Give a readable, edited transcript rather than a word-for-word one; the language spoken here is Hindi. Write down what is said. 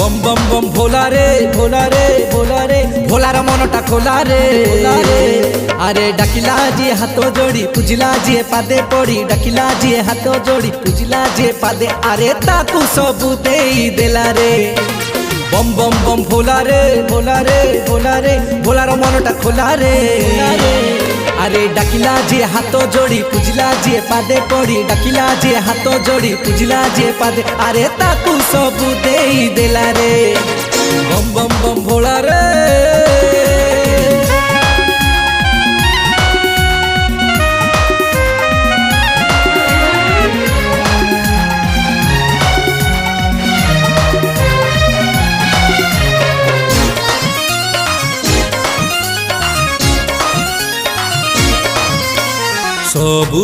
बम बम बम भोला रे भोला रे भोला रे भोलार मनटा खोला रे अरे डाकिला जी हाथ जोड़ी पूजिला जी पादे पड़ी डाकिला जी हाथ जोड़ी पूजिला जी पादे अरे ताकू सबू देई देला रे बम बम बम भोला रे भोला रे भोला रे भोलार मनटा खोला रे अरे डाकिला जी हाथ जोड़ी पूजिला जी पादे पड़ी डाकिला जी हाथ जोड़ी पूजिला जी पादे अरे ताकू सबू देई देला रे बम बम बम भोला रे सबू